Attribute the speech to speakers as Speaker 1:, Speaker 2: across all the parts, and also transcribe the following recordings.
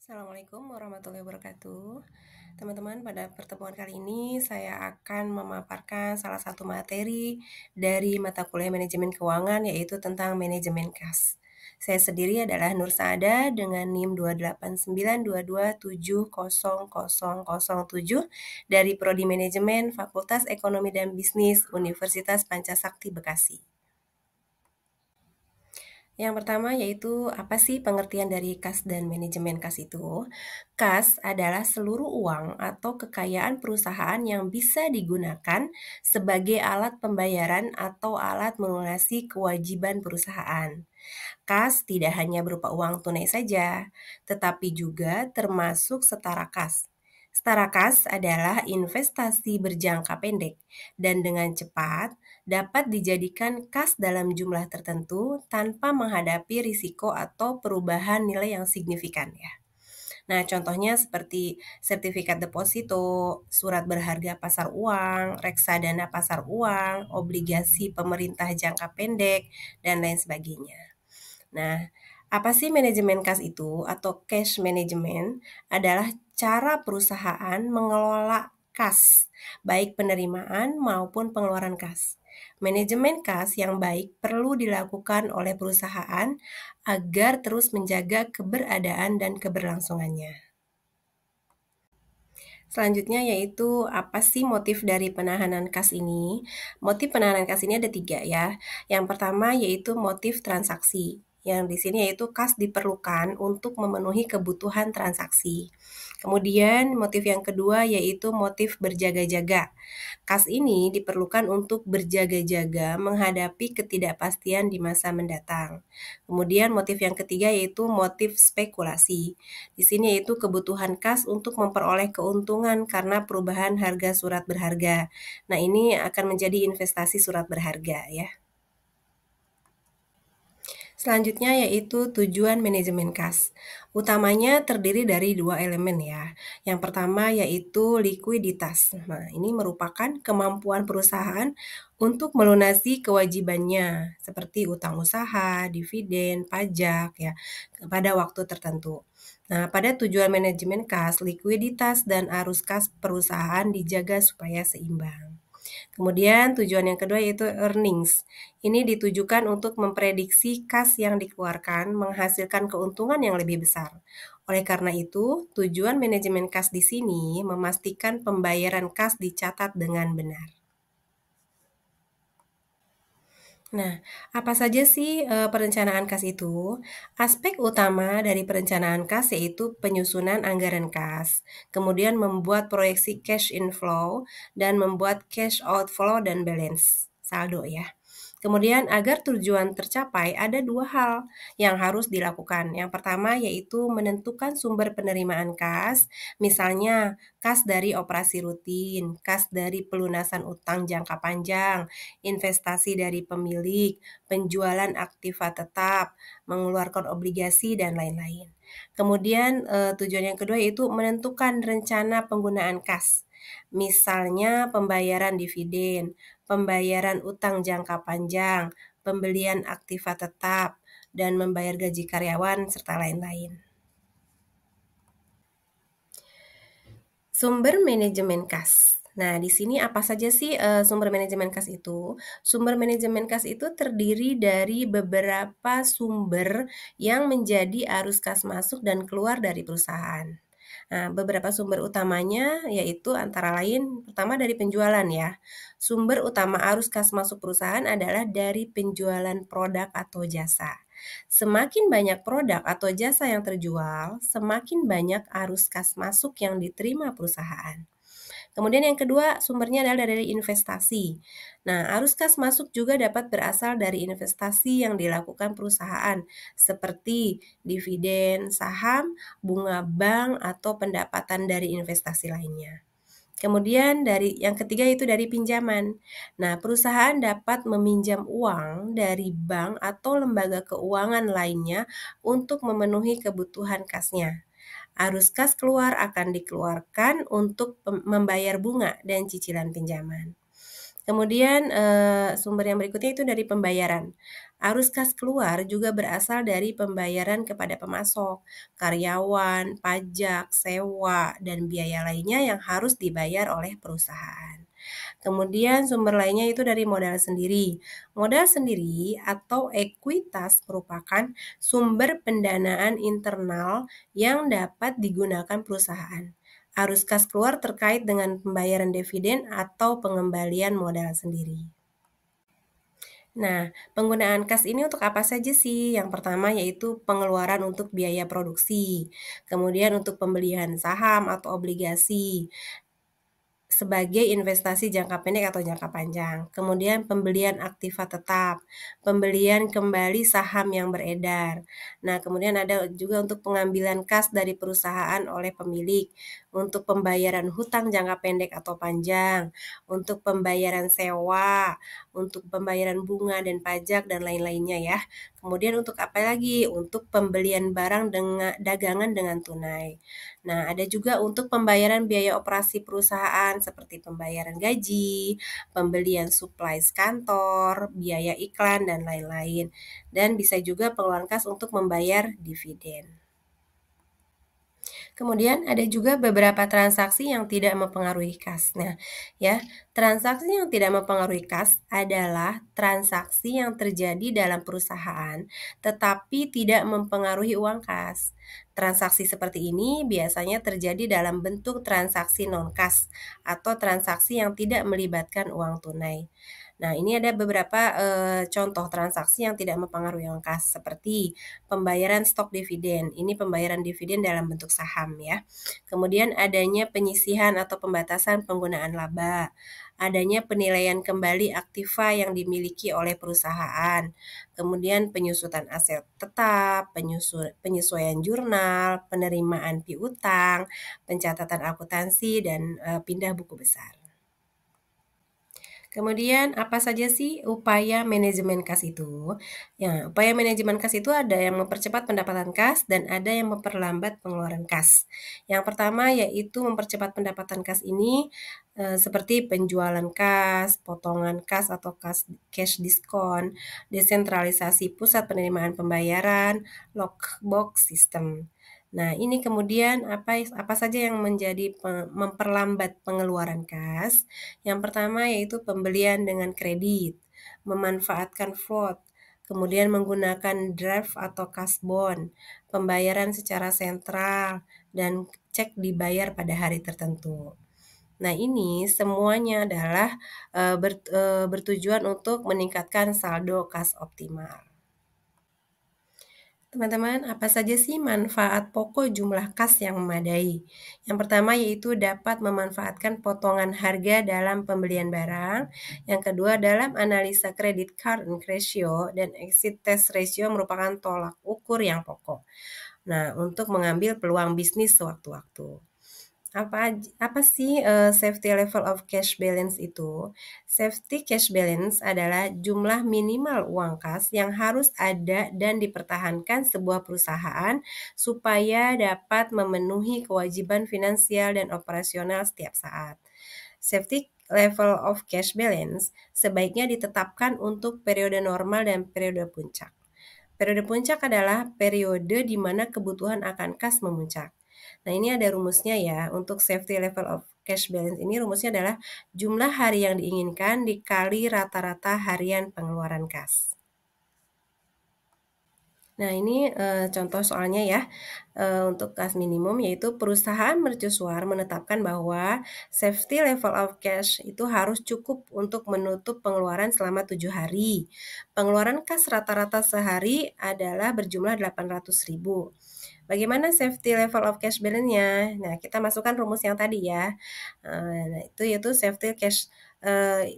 Speaker 1: Assalamualaikum warahmatullahi wabarakatuh. Teman-teman, pada pertemuan kali ini saya akan memaparkan salah satu materi dari mata kuliah manajemen keuangan, yaitu tentang manajemen kas. Saya sendiri adalah Nur Saada dengan NIM 28922700007 dari Prodi Manajemen Fakultas Ekonomi dan Bisnis Universitas Pancasakti Bekasi. Yang pertama yaitu apa sih pengertian dari kas dan manajemen kas itu? Kas adalah seluruh uang atau kekayaan perusahaan yang bisa digunakan sebagai alat pembayaran atau alat melunasi kewajiban perusahaan. Kas tidak hanya berupa uang tunai saja, tetapi juga termasuk setara kas. Setara kas adalah investasi berjangka pendek dan dengan cepat dapat dijadikan kas dalam jumlah tertentu tanpa menghadapi risiko atau perubahan nilai yang signifikan ya. Nah, contohnya seperti sertifikat deposito, surat berharga pasar uang, reksadana pasar uang, obligasi pemerintah jangka pendek, dan lain sebagainya. Nah, apa sih manajemen kas itu atau cash management adalah cara perusahaan mengelola kas, baik penerimaan maupun pengeluaran kas. Manajemen kas yang baik perlu dilakukan oleh perusahaan agar terus menjaga keberadaan dan keberlangsungannya. Selanjutnya yaitu apa sih motif dari penahanan kas ini? Motif penahanan kas ini ada 3 ya. Yang pertama yaitu motif transaksi. Yang di sini yaitu kas diperlukan untuk memenuhi kebutuhan transaksi. Kemudian motif yang kedua yaitu motif berjaga-jaga. Kas ini diperlukan untuk berjaga-jaga menghadapi ketidakpastian di masa mendatang. Kemudian motif yang ketiga yaitu motif spekulasi. Di sini yaitu kebutuhan kas untuk memperoleh keuntungan karena perubahan harga surat berharga. Nah, ini akan menjadi investasi surat berharga ya. Selanjutnya yaitu tujuan manajemen kas. Utamanya terdiri dari 2 elemen ya. Yang pertama yaitu likuiditas. Nah, ini merupakan kemampuan perusahaan untuk melunasi kewajibannya seperti utang usaha, dividen, pajak ya pada waktu tertentu. Nah, pada tujuan manajemen kas, likuiditas dan arus kas perusahaan dijaga supaya seimbang. Kemudian tujuan yang kedua yaitu earnings. Ini ditujukan untuk memprediksi kas yang dikeluarkan menghasilkan keuntungan yang lebih besar. Oleh karena itu, tujuan manajemen kas di sini memastikan pembayaran kas dicatat dengan benar. Nah, apa saja sih perencanaan kas itu? Aspek utama dari perencanaan kas yaitu penyusunan anggaran kas, kemudian membuat proyeksi cash inflow, dan membuat cash outflow dan balance saldo ya. Kemudian agar tujuan tercapai ada 2 hal yang harus dilakukan. Yang pertama yaitu menentukan sumber penerimaan kas, misalnya kas dari operasi rutin, kas dari pelunasan utang jangka panjang, investasi dari pemilik, penjualan aktiva tetap, mengeluarkan obligasi, dan lain-lain. Kemudian tujuan yang kedua yaitu menentukan rencana penggunaan kas. Misalnya pembayaran dividen, pembayaran utang jangka panjang, pembelian aktiva tetap, dan membayar gaji karyawan, serta lain-lain. Sumber manajemen kas. Nah, di sini apa saja sih sumber manajemen kas itu? Sumber manajemen kas itu terdiri dari beberapa sumber yang menjadi arus kas masuk dan keluar dari perusahaan. Nah, beberapa sumber utamanya yaitu antara lain pertama dari penjualan ya. Sumber utama arus kas masuk perusahaan adalah dari penjualan produk atau jasa. Semakin banyak produk atau jasa yang terjual, semakin banyak arus kas masuk yang diterima perusahaan. Kemudian yang kedua, sumbernya adalah dari investasi. Nah, arus kas masuk juga dapat berasal dari investasi yang dilakukan perusahaan, seperti dividen, saham, bunga bank, atau pendapatan dari investasi lainnya. Kemudian dari yang ketiga itu dari pinjaman. Nah, perusahaan dapat meminjam uang dari bank atau lembaga keuangan lainnya untuk memenuhi kebutuhan kasnya. Arus kas keluar akan dikeluarkan untuk membayar bunga dan cicilan pinjaman. Kemudian sumber yang berikutnya itu dari pembayaran. Arus kas keluar juga berasal dari pembayaran kepada pemasok, karyawan, pajak, sewa, dan biaya lainnya yang harus dibayar oleh perusahaan. Kemudian sumber lainnya itu dari modal sendiri. Modal sendiri atau ekuitas merupakan sumber pendanaan internal yang dapat digunakan perusahaan. Arus kas keluar terkait dengan pembayaran dividen atau pengembalian modal sendiri. Nah, penggunaan kas ini untuk apa saja sih? Yang pertama yaitu pengeluaran untuk biaya produksi, kemudian untuk pembelian saham atau obligasi, sebagai investasi jangka pendek atau jangka panjang. Kemudian pembelian aktiva tetap, pembelian kembali saham yang beredar. Nah, kemudian ada juga untuk pengambilan kas dari perusahaan oleh pemilik, untuk pembayaran hutang jangka pendek atau panjang, untuk pembayaran sewa, untuk pembayaran bunga dan pajak dan lain-lainnya ya. Kemudian untuk apa lagi? Untuk pembelian barang dengan dagangan dengan tunai. Nah, ada juga untuk pembayaran biaya operasi perusahaan seperti pembayaran gaji, pembelian supplies kantor, biaya iklan, dan lain-lain. Dan bisa juga pengeluaran kas untuk membayar dividen. Kemudian ada juga beberapa transaksi yang tidak mempengaruhi kas. Nah, ya, transaksi yang tidak mempengaruhi kas adalah transaksi yang terjadi dalam perusahaan tetapi tidak mempengaruhi uang kas. Transaksi seperti ini biasanya terjadi dalam bentuk transaksi non-kas atau transaksi yang tidak melibatkan uang tunai. Nah, ini ada beberapa contoh transaksi yang tidak mempengaruhi uang kas seperti pembayaran stok dividen. Ini pembayaran dividen dalam bentuk saham ya. Kemudian adanya penyisihan atau pembatasan penggunaan laba. Adanya penilaian kembali aktiva yang dimiliki oleh perusahaan. Kemudian penyusutan aset tetap, penyesuaian jurnal, penerimaan piutang, pencatatan akuntansi, dan pindah buku besar. Kemudian apa saja sih upaya manajemen kas itu? Ya, upaya manajemen kas itu ada yang mempercepat pendapatan kas dan ada yang memperlambat pengeluaran kas. Yang pertama yaitu mempercepat pendapatan kas ini seperti penjualan kas, potongan kas atau kas cash diskon, desentralisasi pusat penerimaan pembayaran, lockbox system. Nah, ini kemudian apa saja yang menjadi memperlambat pengeluaran kas? Yang pertama yaitu pembelian dengan kredit, memanfaatkan float, kemudian menggunakan draft atau cash bond, pembayaran secara sentral, dan cek dibayar pada hari tertentu. Nah, ini semuanya adalah bertujuan untuk meningkatkan saldo kas optimal. Teman-teman, apa saja sih manfaat pokok jumlah kas yang memadai? Yang pertama yaitu dapat memanfaatkan potongan harga dalam pembelian barang. Yang kedua dalam analisa credit card ratio dan exit test ratio merupakan tolak ukur yang pokok. Nah, untuk mengambil peluang bisnis sewaktu-waktu. Apa sih safety level of cash balance itu? Safety cash balance adalah jumlah minimal uang kas yang harus ada dan dipertahankan sebuah perusahaan supaya dapat memenuhi kewajiban finansial dan operasional setiap saat. Safety level of cash balance sebaiknya ditetapkan untuk periode normal dan periode puncak. Periode puncak adalah periode di mana kebutuhan akan kas memuncak. Nah, ini ada rumusnya ya. Untuk safety level of cash balance ini rumusnya adalah jumlah hari yang diinginkan dikali rata-rata harian pengeluaran kas. Nah, ini contoh soalnya ya. Untuk kas minimum yaitu perusahaan mercusuar menetapkan bahwa safety level of cash itu harus cukup untuk menutup pengeluaran selama 7 hari. Pengeluaran kas rata-rata sehari adalah berjumlah 800.000. Bagaimana safety level of cash balance-nya? Nah, kita masukkan rumus yang tadi ya. Nah, itu yaitu safety cash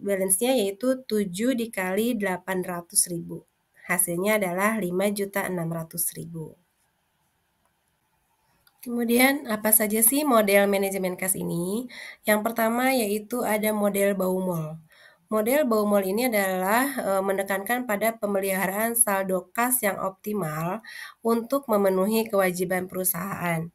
Speaker 1: balance-nya yaitu 7 dikali 800.000. Hasilnya adalah 5.600.000. Kemudian apa saja sih model manajemen kas ini? Yang pertama yaitu ada model Baumol. Model Baumol ini adalah menekankan pada pemeliharaan saldo kas yang optimal untuk memenuhi kewajiban perusahaan.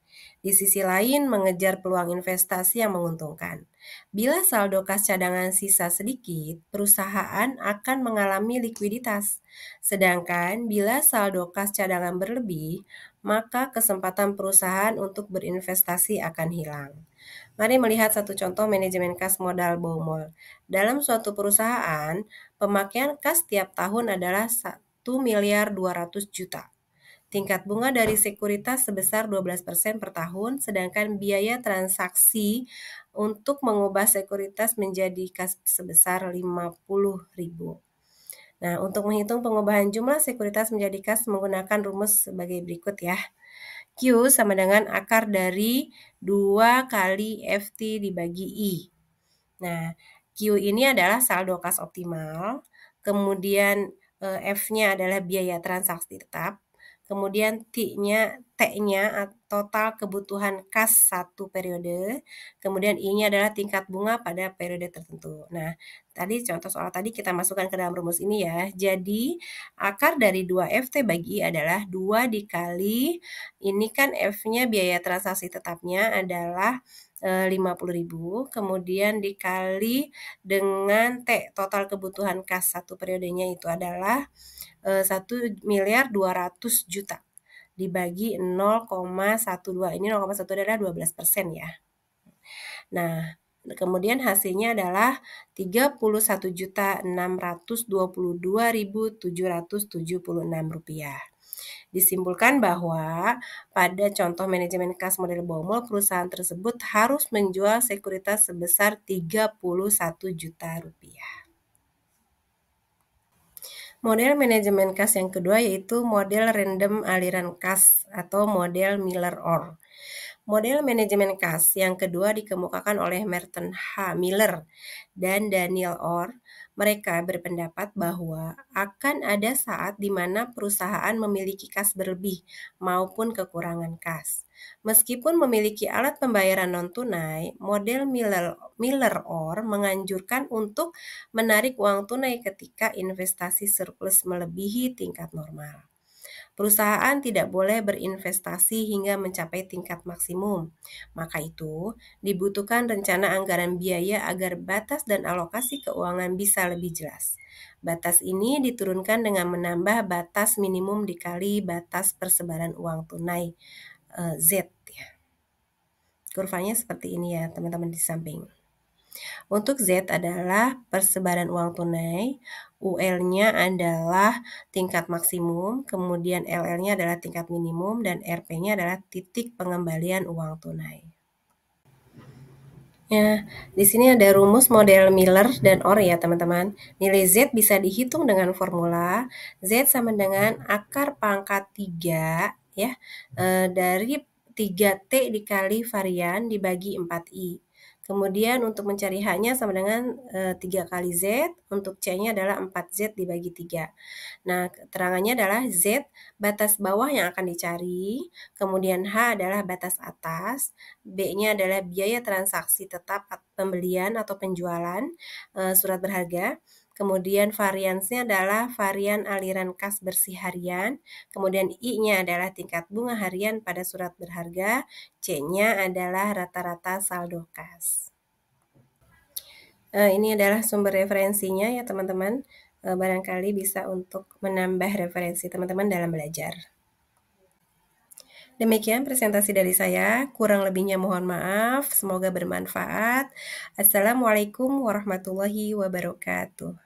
Speaker 1: Di sisi lain, mengejar peluang investasi yang menguntungkan. Bila saldo kas cadangan sisa sedikit, perusahaan akan mengalami likuiditas. Sedangkan bila saldo kas cadangan berlebih, maka kesempatan perusahaan untuk berinvestasi akan hilang. Mari melihat satu contoh manajemen kas modal Baumol. Dalam suatu perusahaan, pemakaian kas tiap tahun adalah 1.200.000.000. Tingkat bunga dari sekuritas sebesar 12% per tahun, sedangkan biaya transaksi untuk mengubah sekuritas menjadi kas sebesar 50.000. Nah, untuk menghitung pengubahan jumlah sekuritas menjadi kas menggunakan rumus sebagai berikut ya. Q sama dengan akar dari 2 kali FT dibagi I. Nah, Q ini adalah saldo kas optimal, kemudian F-nya adalah biaya transaksi tetap, kemudian T-nya total kebutuhan kas satu periode, kemudian I-nya adalah tingkat bunga pada periode tertentu. Nah, tadi contoh soal tadi kita masukkan ke dalam rumus ini ya. Jadi, akar dari 2FT bagi I adalah 2 dikali, ini kan F-nya biaya transaksi tetapnya adalah 50.000, kemudian dikali dengan T, total kebutuhan kas satu periodenya itu adalah 1.200.000.000 dibagi 0,12. Ini 0,1 adalah 12% ya. Nah, kemudian hasilnya adalah 31.622.776 rupiah. Disimpulkan bahwa pada contoh manajemen kas model Baumol, perusahaan tersebut harus menjual sekuritas sebesar 31 juta rupiah. Model manajemen kas yang kedua yaitu model random aliran kas atau model Miller-Orr. Model manajemen kas yang kedua dikemukakan oleh Merton H. Miller dan Daniel Orr. Mereka berpendapat bahwa akan ada saat di mana perusahaan memiliki kas berlebih maupun kekurangan kas. Meskipun memiliki alat pembayaran non-tunai, model Miller-Orr menganjurkan untuk menarik uang tunai ketika investasi surplus melebihi tingkat normal. Perusahaan tidak boleh berinvestasi hingga mencapai tingkat maksimum. Maka itu, dibutuhkan rencana anggaran biaya agar batas dan alokasi keuangan bisa lebih jelas. Batas ini diturunkan dengan menambah batas minimum dikali batas persebaran uang tunai Z. Kurvanya seperti ini ya teman-teman di samping. Untuk Z adalah persebaran uang tunai, UL-nya adalah tingkat maksimum, kemudian LL-nya adalah tingkat minimum, dan RP-nya adalah titik pengembalian uang tunai. Ya, di sini ada rumus model Miller dan Orr ya teman-teman. Nilai Z bisa dihitung dengan formula Z sama dengan akar pangkat 3 ya, dari 3T dikali varian dibagi 4I. Kemudian untuk mencari H-nya sama dengan 3 kali Z, untuk C-nya adalah 4Z dibagi 3. Nah, keterangannya adalah Z batas bawah yang akan dicari, kemudian H adalah batas atas, B-nya adalah biaya transaksi tetap pembelian atau penjualan surat berharga, kemudian variansnya adalah varian aliran kas bersih harian, kemudian I-nya adalah tingkat bunga harian pada surat berharga, C-nya adalah rata-rata saldo kas. Ini adalah sumber referensinya ya teman-teman. Barangkali bisa untuk menambah referensi teman-teman dalam belajar. Demikian presentasi dari saya, kurang lebihnya mohon maaf, semoga bermanfaat. Assalamualaikum warahmatullahi wabarakatuh.